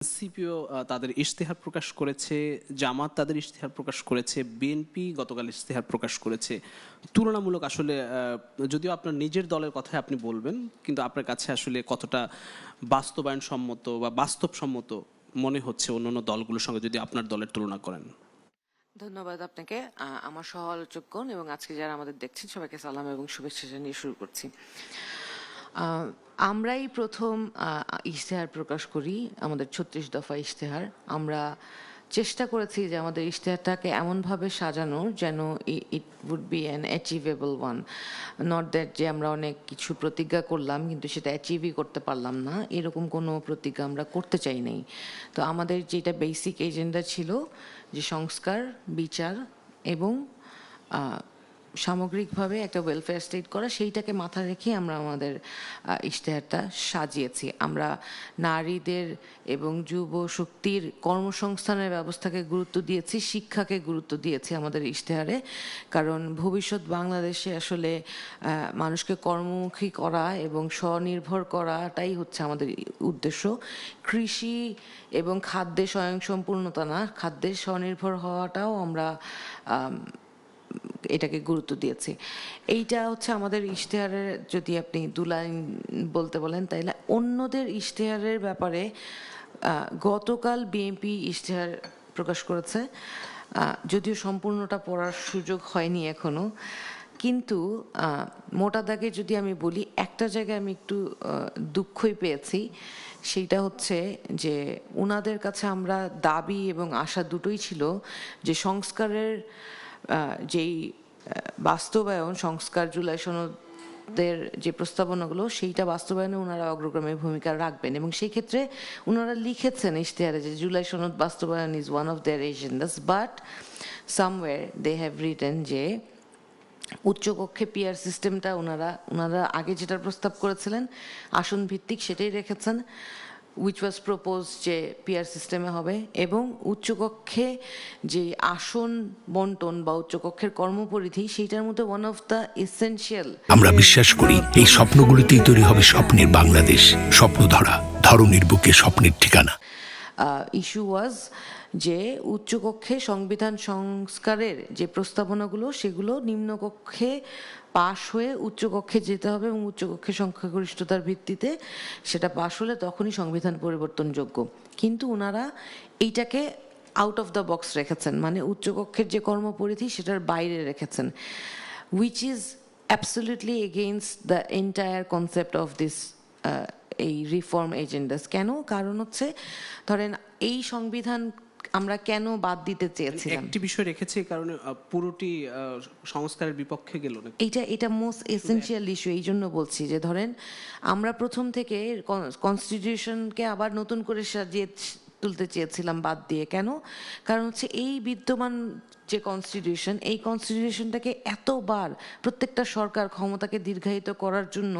এনসিপিও তাদের ইশতেহার প্রকাশ করেছে, জামাত তাদের ইশতেহার প্রকাশ করেছে, বিএনপি গতকাল ইশতেহার প্রকাশ করেছে। তুলনামূলক আসলে যদিও আপনার নিজের দলের কথাই আপনি বলবেন, কিন্তু আপনার কাছে আসলে কতটা বাস্তবায়নসম্মত বা বাস্তবসম্মত মনে হচ্ছে অন্যান্য দলগুলোর সঙ্গে যদি আপনার দলের তুলনা করেন? ধন্যবাদ আপনাকে। আমার সহ আলোচকগণ এবং আজকে যারা আমাদের দেখছেন সবাইকে সালাম এবং শুভেচ্ছা জানিয়ে শুরু করছি। আমরাই প্রথম ইশতেহার প্রকাশ করি, আমাদের 36 দফা ইশতেহার। আমরা চেষ্টা করেছি যে আমাদের ইশতেহারটাকে এমনভাবে সাজানো যেন it would be an achievable one, not that যে আমরা অনেক কিছু প্রতিজ্ঞা করলাম কিন্তু সেটা অ্যাচিভই করতে পারলাম না, এরকম কোনো প্রতিজ্ঞা আমরা করতে চাই নাই। তো আমাদের যেটা বেসিক এজেন্ডা ছিল যে সংস্কার, বিচার এবং সামগ্রিকভাবে একটা ওয়েলফেয়ার স্টেট করা, সেইটাকে মাথায় রেখে আমরা আমাদের ইশতেহারটা সাজিয়েছি। আমরা নারীদের এবং যুব শক্তির কর্মসংস্থানের ব্যবস্থাকে গুরুত্ব দিয়েছি, শিক্ষাকে গুরুত্ব দিয়েছি আমাদের ইশতেহারে, কারণ ভবিষ্যৎ বাংলাদেশে আসলে মানুষকে কর্মমুখী করা এবং স্বনির্ভর করাটাই হচ্ছে আমাদের উদ্দেশ্য। কৃষি এবং খাদ্যে স্বয়ংসম্পূর্ণতা না, খাদ্যে স্বনির্ভর হওয়াটাও আমরা এটাকে গুরুত্ব দিয়েছি। এইটা হচ্ছে আমাদের ইশতেহারের, যদি আপনি দু লাইন বলতে বলেন তাইলে অন্যদের ইশতেহারের ব্যাপারে গতকাল বিএনপি ইশতেহার প্রকাশ করেছে, যদিও সম্পূর্ণটা পড়ার সুযোগ হয়নি এখনো, কিন্তু মোটা দাগে যদি আমি বলি একটা জায়গায় আমি একটু দুঃখই পেয়েছি, সেইটা হচ্ছে যে ওনাদের কাছে আমরা দাবি এবং আশা দুটোই ছিল যে সংস্কারের যেই বাস্তবায়ন, সংস্কার জুলাই সনদের যে প্রস্তাবনাগুলো সেইটা বাস্তবায়নে ওনারা অগ্রগামী ভূমিকা রাখবেন, এবং সেই ক্ষেত্রে ওনারা লিখেছেন ইশতেহারে যে জুলাই সনদ বাস্তবায়ন is one of their agendas, but somewhere they have written যে উচ্চকক্ষে পিআর সিস্টেমটা ওনারা আগে যেটার প্রস্তাব করেছিলেন আসন ভিত্তিক সেটাই রেখেছেন, which was proposed যে পিআর সিস্টেমে হবে, এবং উচ্চকক্ষে যে আসন বন্টন বা উচ্চকক্ষের কর্মপরিধি সেইটার মধ্যে ওয়ান অফ দ্য এসেনশিয়াল। আমরা বিশ্বাস করি এই স্বপ্নগুলিতেই তৈরি হবে স্বপ্নের বাংলাদেশ। স্বপ্ন ধরা, ধরনীর বুকে স্বপ্নের ঠিকানা। ইস্যু ওয়াজ যে উচ্চকক্ষে সংবিধান সংস্কারের যে প্রস্তাবনাগুলো সেগুলো নিম্নকক্ষে পাশ হয়ে উচ্চকক্ষে যেতে হবে, এবং উচ্চকক্ষে সংখ্যাগরিষ্ঠতার ভিত্তিতে সেটা পাশ হলে তখনই সংবিধান পরিবর্তনযোগ্য। কিন্তু ওনারা এইটাকে আউট অফ দ্য বক্স রেখেছেন, মানে উচ্চকক্ষের যে কর্মপরিধি সেটার বাইরে রেখেছেন, which is absolutely against the entire concept of this এই রিফর্ম এজেন্ডাস। কেন? কারণ হচ্ছে ধরেন এই সংবিধান আমরা কেন বাদ দিতে চেয়েছিলাম, একটি বিষয় রেখেছে এই কারণে পুরোটি সংস্কারের বিপক্ষে গেল না। এটা মোস্ট এসেনশিয়াল ইস্যু। এই জন্য বলছি যে ধরেন আমরা প্রথম থেকে কনস্টিটিউশনকে আবার নতুন করে সাজিয়ে তুলতে চেয়েছিলাম বাদ দিয়ে। কেন? কারণ হচ্ছে এই বিদ্যমান যে কনস্টিটিউশন, এই কনস্টিটিউশনটাকে এতবার প্রত্যেকটা সরকার ক্ষমতাকে দীর্ঘায়িত করার জন্য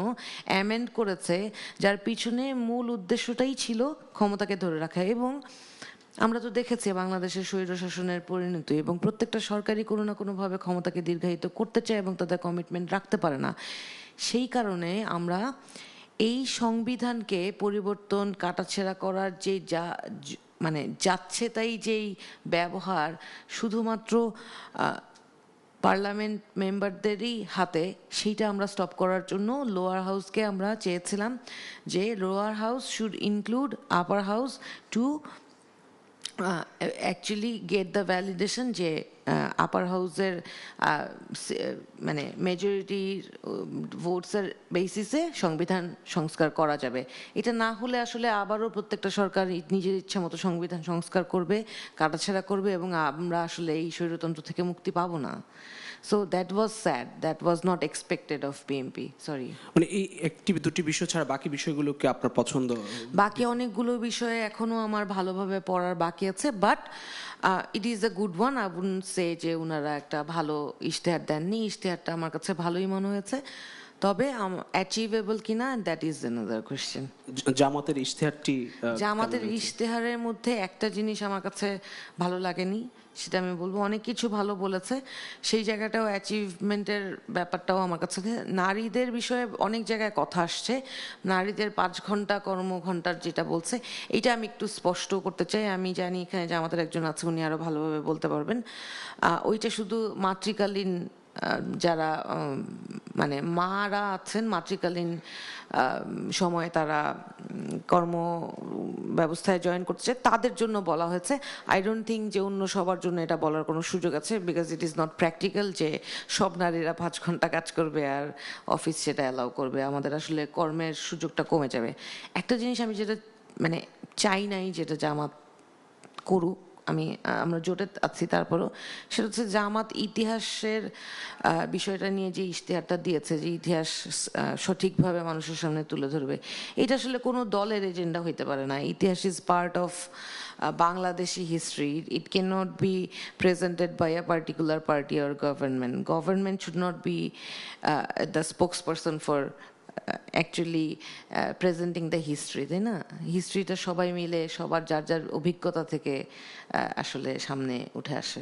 অ্যামেন্ড করেছে, যার পিছনে মূল উদ্দেশ্যটাই ছিল ক্ষমতাকে ধরে রাখা। এবং আমরা তো দেখেছি বাংলাদেশের স্বৈরশাসনের পরিণতি, এবং প্রত্যেকটা সরকারই কোনো না কোনোভাবে ক্ষমতাকে দীর্ঘায়িত করতে চায় এবং তাদের কমিটমেন্ট রাখতে পারে না। সেই কারণে আমরা এই সংবিধানকে পরিবর্তন, কাটাছেঁড়া করার যে মানে যাচ্ছে তাই যেই ব্যবহার শুধুমাত্র পার্লামেন্ট মেম্বারদেরই হাতে, সেইটা আমরা স্টপ করার জন্য লোয়ার হাউসকে আমরা চেয়েছিলাম যে lower house should include upper house to actually get the validation যে আপার হাউসের মানে মেজরিটি ভোটসের বেসিসে সংবিধান সংস্কার করা যাবে। এটা না হলে আসলে আবারও প্রত্যেকটা সরকার নিজের ইচ্ছা মতো সংবিধান সংস্কার করবে, কাটাছেঁড়া করবে, এবং আমরা আসলে এই স্বৈরতন্ত্র থেকে মুক্তি পাবো না। So that was sad, that was not expected of BNP. Sorry, মানে এই একটি দুটি বিষয় ছাড়া বাকি বিষয়গুলোকে আপনার পছন্দ? বাকি অনেকগুলো বিষয়ে এখনো আমার ভালোভাবে পড়ার বাকি আছে, but it is a good one. I wouldn't say যে ওনারা একটা ভালো ইশতেহার দেননি, ইশতেহারটা আমার কাছে ভালোই মনে হয়েছে। তবে অ্যাচিভেবল কিনা দ্যাট ইজ অ্যানাদার কোয়েশ্চেন। জামাতের ইশতেহারটি জামাতের কেমন হয়েছে? ইশতেহারের মধ্যে একটা জিনিস আমার কাছে ভালো লাগেনি, সেটা আমি বলবো। অনেক কিছু ভালো বলেছে, সেই জায়গাটাও অ্যাচিভমেন্টের ব্যাপারটাও আমার কাছে। নারীদের বিষয়ে অনেক জায়গায় কথা আসছে, নারীদের 5 ঘন্টা কর্মঘণ্টার যেটা বলছে, এটা আমি একটু স্পষ্ট করতে চাই। আমি জানি এখানে যে আমাদের একজন আছে, উনি আরো ভালোভাবে বলতে পারবেন। ওইটা শুধু মাতৃকালীন যারা মানে মারা আছেন, মাতৃকালীন সময়ে তারা কর্ম ব্যবস্থায় জয়েন করছে, তাদের জন্য বলা হয়েছে। আই ডোন্ট থিঙ্ক যে অন্য সবার জন্য এটা বলার কোনো সুযোগ আছে, because it is not practical যে সব নারীরা 5 ঘন্টা কাজ করবে আর অফিস সেটা অ্যালাউ করবে। আমাদের আসলে কর্মের সুযোগটা কমে যাবে। একটা জিনিস আমি যেটা মানে চাই নাই, যেটা জামাত করুক, আমরা জোটে আছি তারপরও, সেটা হচ্ছে জামাত ইতিহাসের বিষয়টা নিয়ে যে ইশতেহারটা দিয়েছে, যে ইতিহাস সঠিকভাবে মানুষের সামনে তুলে ধরবে, এটা আসলে কোনো দলের এজেন্ডা হইতে পারে না। ইতিহাস is part of Bangladeshi history. It cannot be presented by a particular party or government. Government should not be the spokesperson for actually presenting the history, তাই না? হিস্ট্রিটা সবাই মিলে সবার যার যার অভিজ্ঞতা থেকে আসলে সামনে উঠে আসে।